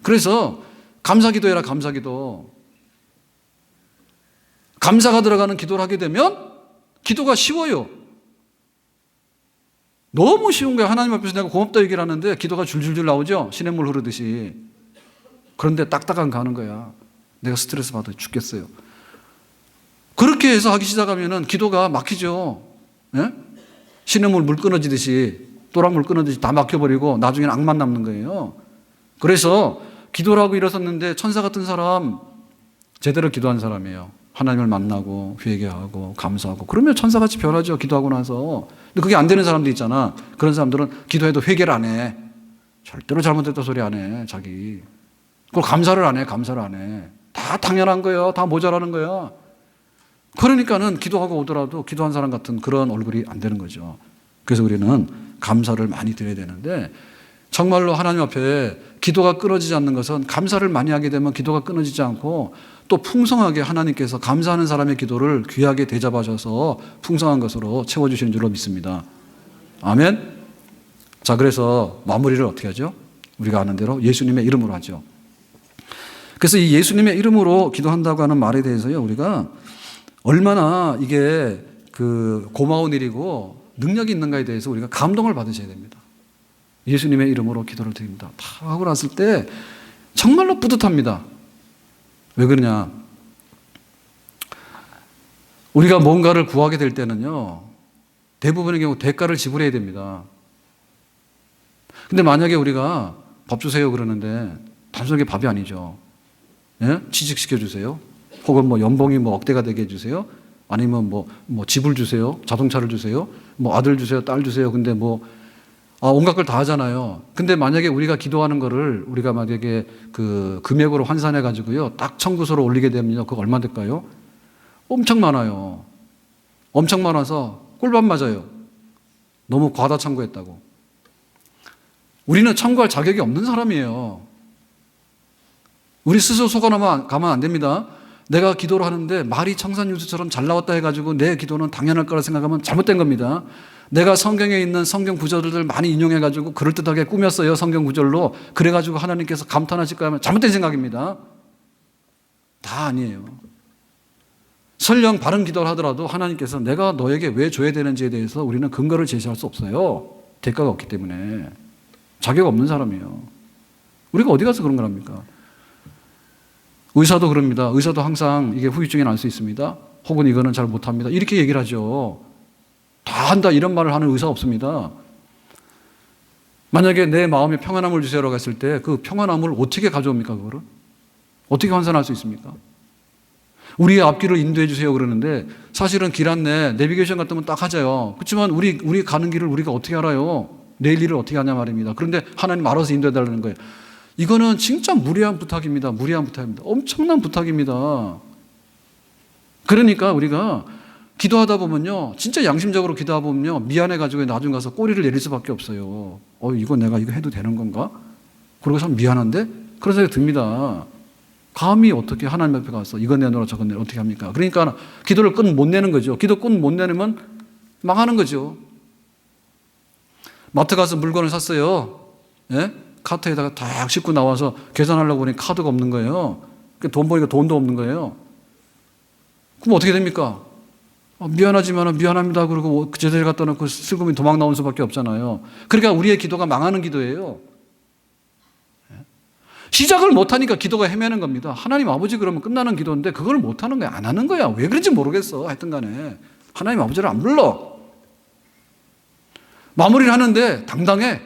그래서 감사기도 해라, 감사기도. 감사가 들어가는 기도를 하게 되면 기도가 쉬워요. 너무 쉬운 거야. 하나님 앞에서 내가 고맙다 얘기를 하는데 기도가 줄줄줄 나오죠. 시냇물 흐르듯이. 그런데 딱딱한 가는 거야. 내가 스트레스 받아 죽겠어요. 그렇게 해서 하기 시작하면은 기도가 막히죠. 예? 시냇물 물 끊어지듯이, 또랑물 끊어지듯이 다 막혀버리고 나중에는 악만 남는 거예요. 그래서 기도를 하고 일어섰는데 천사 같은 사람, 제대로 기도한 사람이에요. 하나님을 만나고 회개하고 감사하고 그러면 천사같이 변하죠. 기도하고 나서. 근데 그게 안 되는 사람도 있잖아. 그런 사람들은 기도해도 회개를 안 해. 절대로 잘못했다 소리 안 해. 자기. 그걸 감사를 안 해. 다 당연한 거예요. 다 모자라는 거야. 그러니까는 기도하고 오더라도 기도한 사람 같은 그런 얼굴이 안 되는 거죠. 그래서 우리는 감사를 많이 드려야 되는데, 정말로 하나님 앞에 기도가 끊어지지 않는 것은 감사를 많이 하게 되면 기도가 끊어지지 않고 또 풍성하게 하나님께서 감사하는 사람의 기도를 귀하게 대접하셔서 풍성한 것으로 채워주시는 줄로 믿습니다. 아멘. 자, 그래서 마무리를 어떻게 하죠? 우리가 아는 대로 예수님의 이름으로 하죠. 그래서 이 예수님의 이름으로 기도한다고 하는 말에 대해서요, 우리가 얼마나 이게 고마운 일이고 능력이 있는가에 대해서 우리가 감동을 받으셔야 됩니다. 예수님의 이름으로 기도를 드립니다. 다 하고 났을 때 정말로 뿌듯합니다. 왜 그러냐? 우리가 뭔가를 구하게 될 때는요, 대부분의 경우 대가를 지불해야 됩니다. 근데 만약에 우리가 밥 주세요 그러는데 단순하게 밥이 아니죠. 예? 취직시켜 주세요. 혹은 뭐 연봉이 뭐 억대가 되게 해주세요. 아니면 뭐 집을 주세요. 자동차를 주세요. 뭐 아들 주세요. 딸 주세요. 근데 온갖 걸 다 하잖아요. 근데 만약에 우리가 기도하는 거를 우리가 만약에 그 금액으로 환산해 가지고요. 딱 청구서로 올리게 되면요. 그거 얼마 될까요? 엄청 많아요. 엄청 많아서 꿀밤 맞아요. 너무 과다 청구했다고. 우리는 청구할 자격이 없는 사람이에요. 우리 스스로 속아가면 안 됩니다. 내가 기도를 하는데 말이 청산유수처럼 잘 나왔다 해가지고 내 기도는 당연할 거라 생각하면 잘못된 겁니다. 내가 성경에 있는 성경 구절들을 많이 인용해가지고 그럴듯하게 꾸몄어요. 성경 구절로. 그래가지고 하나님께서 감탄하실 거야 하면 잘못된 생각입니다. 다 아니에요. 설령 바른 기도를 하더라도 하나님께서 내가 너에게 왜 줘야 되는지에 대해서 우리는 근거를 제시할 수 없어요. 대가가 없기 때문에. 자격 없는 사람이에요. 우리가 어디 가서 그런 거랍니까? 의사도 그럽니다. 의사도 항상 이게 후유증이 날 수 있습니다. 혹은 이거는 잘 못합니다. 이렇게 얘기를 하죠. 다 한다 이런 말을 하는 의사 없습니다. 만약에 내 마음에 평안함을 주세요라고 했을 때 그 평안함을 어떻게 가져옵니까? 그거를? 어떻게 환산할 수 있습니까? 우리의 앞길을 인도해 주세요 그러는데 사실은 길 안내 내비게이션 같으면 딱 하자요. 그렇지만 우리 가는 길을 우리가 어떻게 알아요? 내일 일을 어떻게 하냐 말입니다. 그런데 하나님 알아서 인도해 달라는 거예요. 이거는 진짜 무리한 부탁입니다. 무리한 부탁입니다. 엄청난 부탁입니다. 그러니까 우리가 기도하다 보면요. 진짜 양심적으로 기도하다 보면요. 미안해가지고 나중 가서 꼬리를 내릴 수밖에 없어요. 이거 내가 이거 해도 되는 건가? 그러고서 미안한데? 그런 생각이 듭니다. 감히 어떻게 하나님 앞에 가서 이거 내놓으라 저거 내놓으라 어떻게 합니까? 그러니까 기도를 끈 못 내는 거죠. 기도 끈 못 내면 망하는 거죠. 마트 가서 물건을 샀어요. 예? 카트에다가 딱 싣고 나와서 계산하려고 보니 카드가 없는 거예요. 돈 보니까 돈도 없는 거예요. 그럼 어떻게 됩니까? 미안하지만 미안합니다. 그러고 제자리 갖다 놓고 슬금이 도망 나온 수밖에 없잖아요. 그러니까 우리의 기도가 망하는 기도예요. 시작을 못하니까 기도가 헤매는 겁니다. 하나님 아버지 그러면 끝나는 기도인데 그걸 못하는 거야. 안 하는 거야. 왜 그런지 모르겠어. 하여튼 간에 하나님 아버지를 안 불러. 마무리를 하는데 당당해.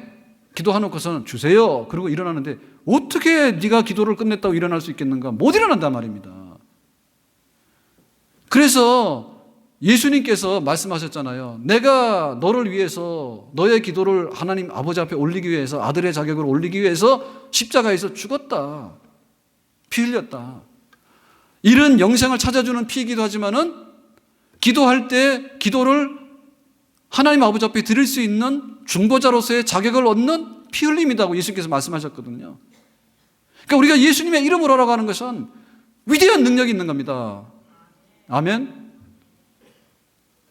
기도해놓고서는 주세요. 그리고 일어나는데 어떻게 네가 기도를 끝냈다고 일어날 수 있겠는가? 못 일어난단 말입니다. 그래서 예수님께서 말씀하셨잖아요. 내가 너를 위해서 너의 기도를 하나님 아버지 앞에 올리기 위해서 아들의 자격을 올리기 위해서 십자가에서 죽었다. 피 흘렸다. 이런 영생을 찾아주는 피이기도 하지만은 기도할 때 기도를 하나님 아버지 앞에 드릴 수 있는 중보자로서의 자격을 얻는 피 흘림이라고 예수님께서 말씀하셨거든요. 그러니까 우리가 예수님의 이름으로 하라고 하는 것은 위대한 능력이 있는 겁니다. 아멘?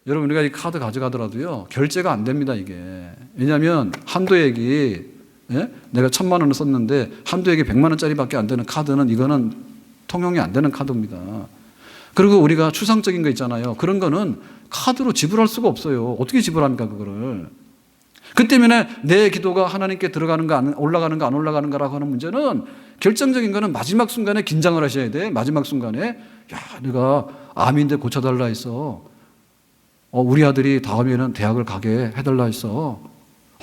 여러분 우리가 이 카드 가져가더라도요 결제가 안 됩니다 이게. 왜냐하면 한도액이 내가 1,000만 원을 썼는데 한도액이 100만 원짜리밖에 안 되는 카드는 이거는 통용이 안 되는 카드입니다. 그리고 우리가 추상적인 거 있잖아요. 그런 거는 카드로 지불할 수가 없어요. 어떻게 지불합니까 그거를. 그 때문에 내 기도가 하나님께 들어가는가 올라가는가 안 올라가는가라고 하는 문제는 결정적인 거는 마지막 순간에 긴장을 하셔야 돼. 마지막 순간에 내가 암인데 고쳐달라 했어. 우리 아들이 다음에는 대학을 가게 해달라 했어.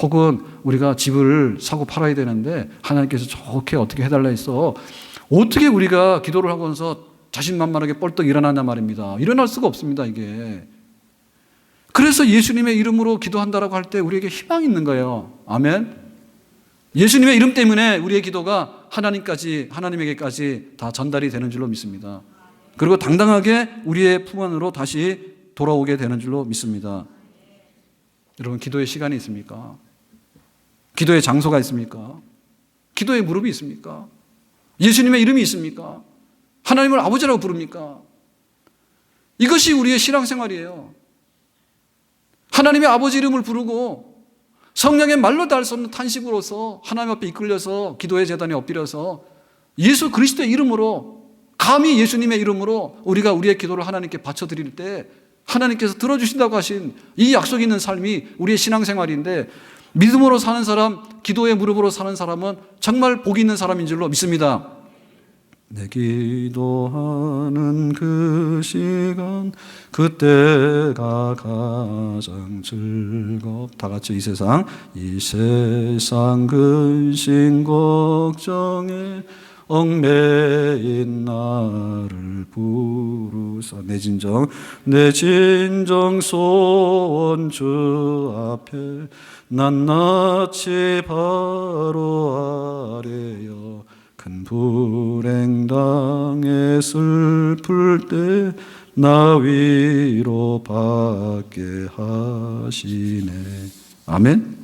혹은 우리가 집을 사고 팔아야 되는데 하나님께서 좋게 어떻게 해달라 했어. 어떻게 우리가 기도를 하면서 자신만만하게 뻘떡 일어나냐 말입니다. 일어날 수가 없습니다 이게. 그래서 예수님의 이름으로 기도한다라고 할 때 우리에게 희망이 있는 거예요. 아멘. 예수님의 이름 때문에 우리의 기도가 하나님에게까지 다 전달이 되는 줄로 믿습니다. 그리고 당당하게 우리의 품 안으로 다시 돌아오게 되는 줄로 믿습니다. 여러분 기도의 시간이 있습니까? 기도의 장소가 있습니까? 기도의 무릎이 있습니까? 예수님의 이름이 있습니까? 하나님을 아버지라고 부릅니까? 이것이 우리의 신앙생활이에요. 하나님의 아버지 이름을 부르고 성령의 말로 다 할 수 없는 탄식으로서 하나님 앞에 이끌려서 기도의 제단에 엎드려서 예수 그리스도의 이름으로 감히 예수님의 이름으로 우리가 우리의 기도를 하나님께 바쳐드릴 때 하나님께서 들어주신다고 하신 이 약속이 있는 삶이 우리의 신앙생활인데 믿음으로 사는 사람, 기도의 무릎으로 사는 사람은 정말 복이 있는 사람인 줄로 믿습니다. 내 기도하는 그 시간 그때가 가장 다 같이 이 세상 근심 걱정에 얽매인 나를 부르사 내 진정 소원 주 앞에 낱낱이 바로 아뢰어 큰 불행 당해 슬플 때 나 위로 받게 하시네. 아멘.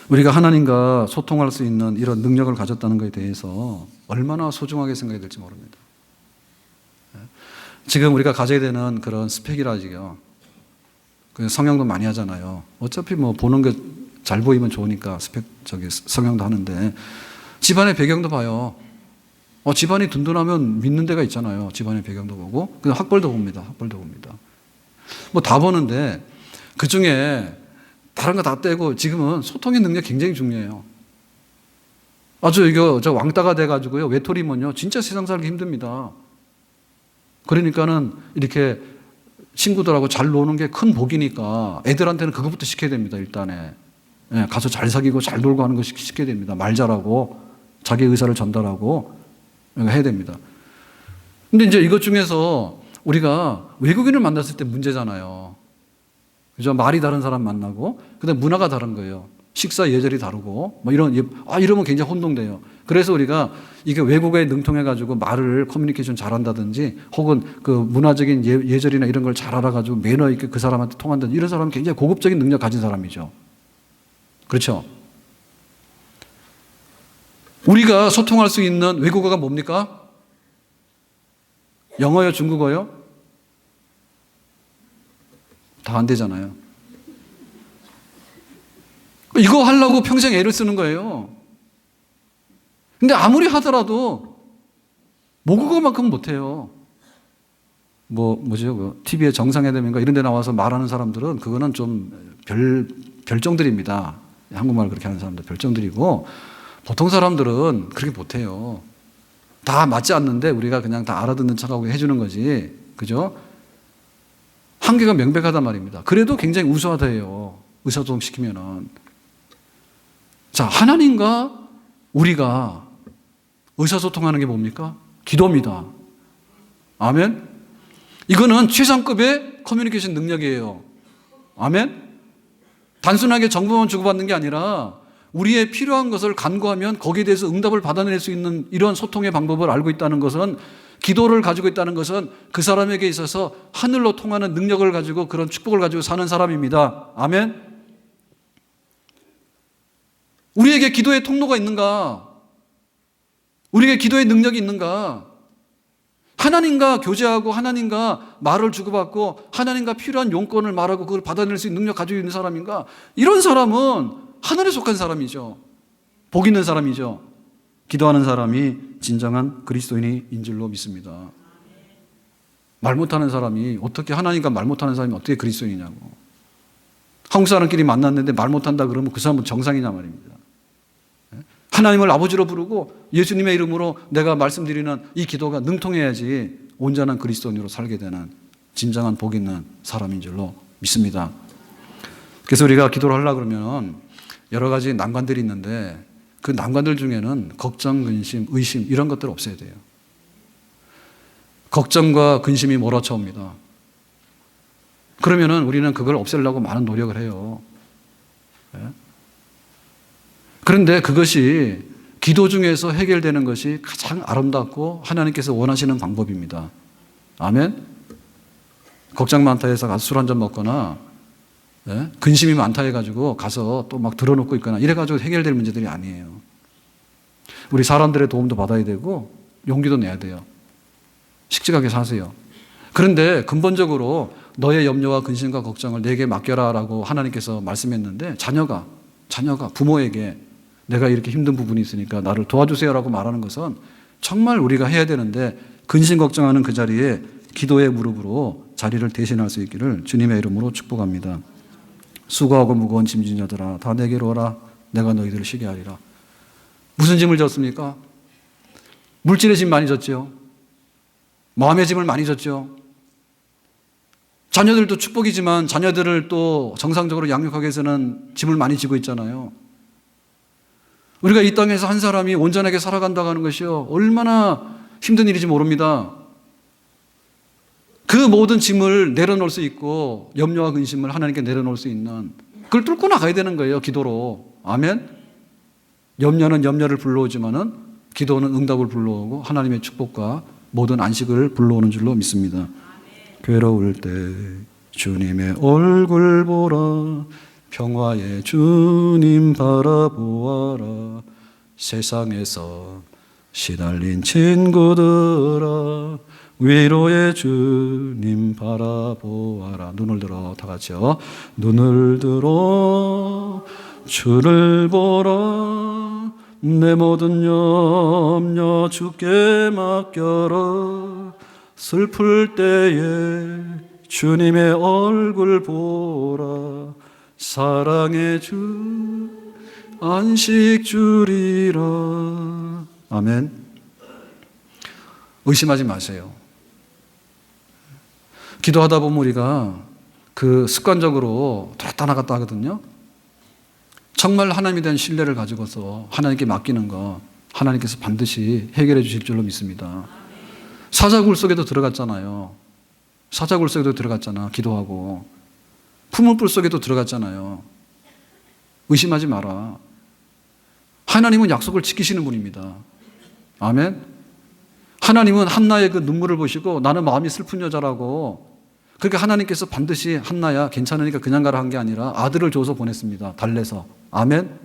우리가 하나님과 소통할 수 있는 이런 능력을 가졌다는 것에 대해서 얼마나 소중하게 생각이 될지 모릅니다. 지금 우리가 가져야 되는 그런 스펙이라지요. 성형도 많이 하잖아요. 어차피 뭐 보는 게 잘 보이면 좋으니까 성형도 하는데 집안의 배경도 봐요. 집안이 든든하면 믿는 데가 있잖아요. 집안의 배경도 보고 학벌도 봅니다. 뭐 다 보는데 그 중에 다른 거 다 떼고 지금은 소통의 능력 굉장히 중요해요. 저 왕따가 돼가지고요. 외톨이면요. 진짜 세상 살기 힘듭니다. 그러니까는 이렇게 친구들하고 잘 노는 게 큰 복이니까 애들한테는 그것부터 시켜야 됩니다. 일단에. 가서 잘 사귀고 잘 놀고 하는 거 시켜야 됩니다. 말 잘하고 자기 의사를 전달하고 해야 됩니다. 근데 이제 이것 중에서 우리가 외국인을 만났을 때 문제잖아요. 그죠? 말이 다른 사람 만나고, 그다음에 문화가 다른 거예요. 식사 예절이 다르고, 뭐 이러면 굉장히 혼동돼요. 그래서 우리가 이게 외국어에 능통해가지고 말을 커뮤니케이션 잘한다든지, 혹은 그 문화적인 예절이나 이런 걸 잘 알아가지고 매너 있게 그 사람한테 통한다든지, 이런 사람은 굉장히 고급적인 능력 가진 사람이죠. 그렇죠? 우리가 소통할 수 있는 외국어가 뭡니까? 영어요, 중국어요? 다 안 되잖아요. 이거 하려고 평생 애를 쓰는 거예요. 근데 아무리 하더라도 모국어만큼은 못해요. TV에 정상회담인가 이런 데 나와서 말하는 사람들은 그거는 좀 별종들입니다. 한국말 그렇게 하는 사람들 별종들이고, 보통 사람들은 그렇게 못해요. 다 맞지 않는데 우리가 그냥 다 알아듣는 척하고 해주는 거지. 그죠? 한계가 명백하단 말입니다. 그래도 굉장히 우수하다 해요. 의사소통 시키면은. 자, 하나님과 우리가 의사소통하는 게 뭡니까? 기도입니다. 아멘? 이거는 최상급의 커뮤니케이션 능력이에요. 아멘? 단순하게 정보만 주고받는 게 아니라 우리의 필요한 것을 간구하면 거기에 대해서 응답을 받아낼 수 있는 이런 소통의 방법을 알고 있다는 것은, 기도를 가지고 있다는 것은 그 사람에게 있어서 하늘로 통하는 능력을 가지고 그런 축복을 가지고 사는 사람입니다. 아멘? 우리에게 기도의 통로가 있는가? 우리에게 기도의 능력이 있는가? 하나님과 교제하고 하나님과 말을 주고받고 하나님과 필요한 용건을 말하고 그걸 받아낼 수 있는 능력 가지고 있는 사람인가? 이런 사람은 하늘에 속한 사람이죠. 복 있는 사람이죠. 기도하는 사람이 진정한 그리스도인인 줄로 믿습니다. 말 못하는 사람이 어떻게, 하나님과 말 못하는 사람이 어떻게 그리스도인이냐고. 한국 사람끼리 만났는데 말 못한다 그러면 그 사람은 정상이냐 말입니다. 하나님을 아버지로 부르고 예수님의 이름으로 내가 말씀드리는 이 기도가 능통해야지 온전한 그리스도인으로 살게 되는 진정한 복 있는 사람인 줄로 믿습니다. 그래서 우리가 기도를 하려고 그러면 여러 가지 난관들이 있는데, 그 난관들 중에는 걱정, 근심, 의심 이런 것들 없애야 돼요. 걱정과 근심이 몰아쳐옵니다. 그러면은 우리는 그걸 없애려고 많은 노력을 해요. 그런데 그것이 기도 중에서 해결되는 것이 가장 아름답고 하나님께서 원하시는 방법입니다. 아멘? 걱정 많다 해서 가서 술 한잔 먹거나, 근심이 많다 해가지고 가서 또 막 들어놓고 있거나 이래가지고 해결될 문제들이 아니에요. 우리 사람들의 도움도 받아야 되고 용기도 내야 돼요. 씩씩하게 사세요. 그런데 근본적으로 너의 염려와 근심과 걱정을 내게 맡겨라 라고 하나님께서 말씀했는데, 자녀가 부모에게 내가 이렇게 힘든 부분이 있으니까 나를 도와주세요 라고 말하는 것은 정말 우리가 해야 되는데, 근심 걱정하는 그 자리에 기도의 무릎으로 자리를 대신할 수 있기를 주님의 이름으로 축복합니다. 수고하고 무거운 짐진 자들아 다 내게로 오라. 내가 너희들을 쉬게 하리라. 무슨 짐을 졌습니까? 물질의 짐 많이 졌죠. 마음의 짐을 많이 졌죠. 자녀들도 축복이지만 자녀들을 또 정상적으로 양육하기 위해서는 짐을 많이 지고 있잖아요. 우리가 이 땅에서 한 사람이 온전하게 살아간다고 하는 것이요, 얼마나 힘든 일인지 모릅니다. 그 모든 짐을 내려놓을 수 있고 염려와 근심을 하나님께 내려놓을 수 있는, 그걸 뚫고 나가야 되는 거예요, 기도로. 아멘. 염려는 염려를 불러오지만은 기도는 응답을 불러오고 하나님의 축복과 모든 안식을 불러오는 줄로 믿습니다. 괴로울 때 주님의 얼굴 보라, 평화의 주님 바라보아라, 세상에서 시달린 친구들아 위로의 주님 바라보아라. 눈을 들어, 다 같이요. 눈을 들어 주를 보라, 내 모든 염려 주께 맡겨라, 슬플 때에 주님의 얼굴 보라, 사랑의 주 안식 주리라. 아멘. 의심하지 마세요. 기도하다 보면 우리가 그 습관적으로 들었다 나갔다 하거든요. 정말 하나님에 대한 신뢰를 가지고서 하나님께 맡기는 거 하나님께서 반드시 해결해 주실 줄로 믿습니다. 사자굴 속에도 들어갔잖아요. 사자굴 속에도 들어갔잖아. 기도하고 풀무불 속에도 들어갔잖아요. 의심하지 마라. 하나님은 약속을 지키시는 분입니다. 아멘. 하나님은 한나의 그 눈물을 보시고 나는 마음이 슬픈 여자라고, 그러니까 하나님께서 반드시 한나야 괜찮으니까 그냥 가라 한 게 아니라 아들을 줘서 보냈습니다. 달래서. 아멘.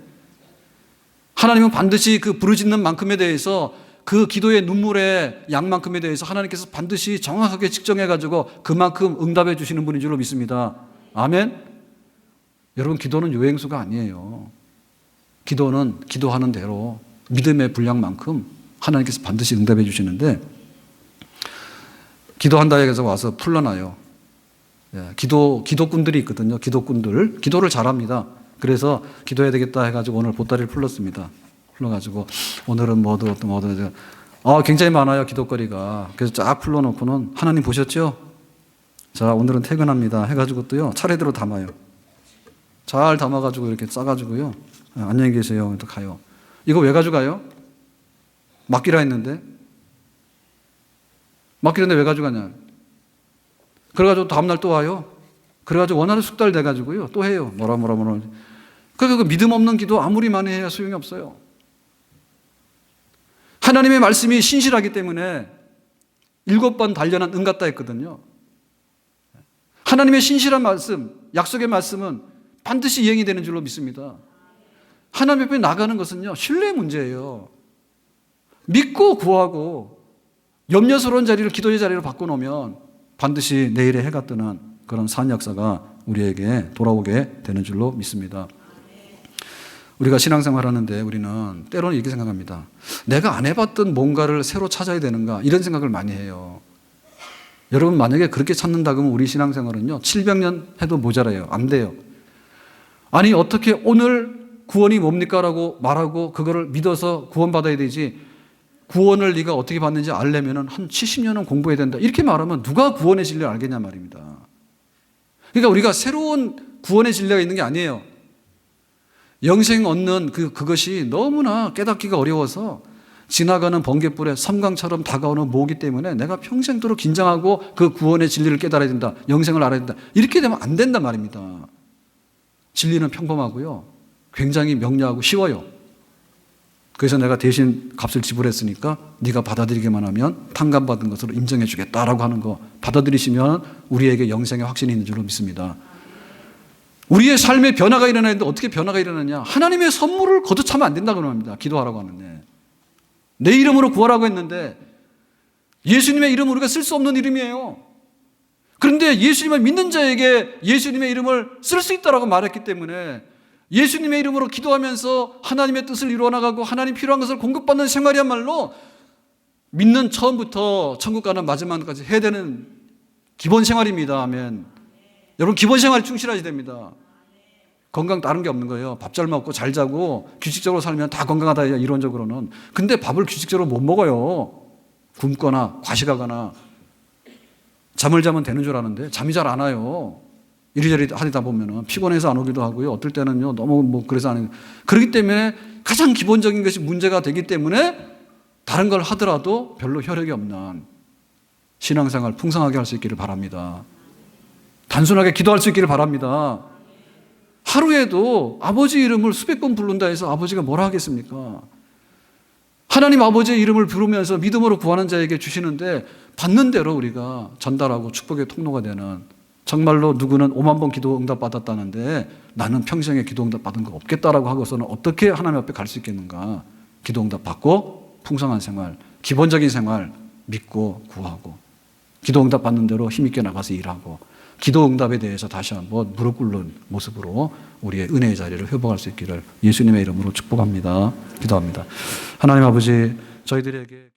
하나님은 반드시 그 부르짖는 만큼에 대해서, 그 기도의 눈물의 양만큼에 대해서 하나님께서 반드시 정확하게 측정해가지고 그만큼 응답해 주시는 분인 줄로 믿습니다. 아멘. 여러분, 기도는 요행수가 아니에요. 기도는 기도하는 대로 믿음의 분량만큼 하나님께서 반드시 응답해 주시는데, 기도한다 해서 와서 풀러나요. 기도꾼들이 있거든요. 기도꾼들. 기도를 잘합니다. 그래서 기도해야 되겠다 해가지고 오늘 보따리를 풀렀습니다. 풀러가지고 오늘은 뭐도 굉장히 많아요, 기도거리가. 그래서 쫙 풀러놓고는 하나님 보셨죠? 자, 오늘은 퇴근합니다 해가지고 또요, 차례대로 담아요. 잘 담아가지고 이렇게 싸가지고요, 안녕히 계세요. 또 가요. 이거 왜 가져가요? 맡기라 했는데. 맡기는데 왜 가져가냐. 그래가지고 다음날 또 와요. 그래가지고 원하는 숙달 돼가지고요, 또 해요. 뭐라. 그러니까 그 믿음 없는 기도 아무리 많이 해야 소용이 없어요. 하나님의 말씀이 신실하기 때문에 7번 단련한 은 같다 했거든요. 하나님의 신실한 말씀, 약속의 말씀은 반드시 이행이 되는 줄로 믿습니다. 하나님 앞에 나가는 것은요, 신뢰의 문제예요. 믿고 구하고 염려스러운 자리를 기도의 자리로 바꿔놓으면 반드시 내일의 해가 뜨는 그런 산 역사가 우리에게 돌아오게 되는 줄로 믿습니다. 우리가 신앙생활 하는데 우리는 때로는 이렇게 생각합니다. 내가 안 해봤던 뭔가를 새로 찾아야 되는가, 이런 생각을 많이 해요. 여러분, 만약에 그렇게 찾는다 그러면 우리 신앙생활은요, 700년 해도 모자라요. 안 돼요. 아니, 어떻게 오늘 구원이 뭡니까? 라고 말하고 그거를 믿어서 구원받아야 되지, 구원을 네가 어떻게 받는지 알려면 한 70년은 공부해야 된다, 이렇게 말하면 누가 구원의 진리를 알겠냐 말입니다. 그러니까 우리가 새로운 구원의 진리가 있는 게 아니에요. 영생 얻는 그것이 너무나 깨닫기가 어려워서 지나가는 번갯불에 섬광처럼 다가오는 모기 때문에 내가 평생도록 긴장하고 그 구원의 진리를 깨달아야 된다, 영생을 알아야 된다, 이렇게 되면 안 된단 말입니다. 진리는 평범하고요, 굉장히 명료하고 쉬워요. 그래서 내가 대신 값을 지불했으니까 네가 받아들이기만 하면 탕감받은 것으로 인정해 주겠다라고 하는 거 받아들이시면 우리에게 영생의 확신이 있는 줄로 믿습니다. 우리의 삶에 변화가 일어나는데 어떻게 변화가 일어나냐? 하나님의 선물을 거두차면 안 된다고 합니다. 기도하라고 하는데, 내 이름으로 구하라고 했는데 예수님의 이름은 우리가 쓸 수 없는 이름이에요. 그런데 예수님을 믿는 자에게 예수님의 이름을 쓸 수 있다라고 말했기 때문에 예수님의 이름으로 기도하면서 하나님의 뜻을 이루어 나가고 하나님 필요한 것을 공급받는 생활이야말로 믿는 처음부터 천국 가는 마지막까지 해야 되는 기본 생활입니다. 아멘. 여러분, 기본 생활에 충실하셔야 됩니다. 건강 다른 게 없는 거예요. 밥 잘 먹고 잘 자고 규칙적으로 살면 다 건강하다, 이론적으로는. 근데 밥을 규칙적으로 못 먹어요. 굶거나 과식하거나. 잠을 자면 되는 줄 아는데 잠이 잘 안 와요. 이리저리 하다 보면은 피곤해서 안 오기도 하고요. 어떨 때는요, 너무 그래서 안 해요. 그렇기 때문에 가장 기본적인 것이 문제가 되기 때문에 다른 걸 하더라도 별로 혈액이 없는 신앙생활 풍성하게 할 수 있기를 바랍니다. 단순하게 기도할 수 있기를 바랍니다. 하루에도 아버지 이름을 수백 번 부른다 해서 아버지가 뭐라 하겠습니까? 하나님 아버지의 이름을 부르면서 믿음으로 구하는 자에게 주시는데 받는 대로 우리가 전달하고 축복의 통로가 되는, 정말로 누구는 5만 번 기도 응답 받았다는데 나는 평생에 기도 응답 받은 거 없겠다라고 하고서는 어떻게 하나님 앞에 갈 수 있겠는가? 기도 응답 받고 풍성한 생활, 기본적인 생활 믿고 구하고, 기도 응답 받는 대로 힘있게 나가서 일하고, 기도 응답에 대해서 다시 한번 무릎 꿇는 모습으로 우리의 은혜의 자리를 회복할 수 있기를 예수님의 이름으로 축복합니다. 기도합니다. 하나님 아버지, 저희들에게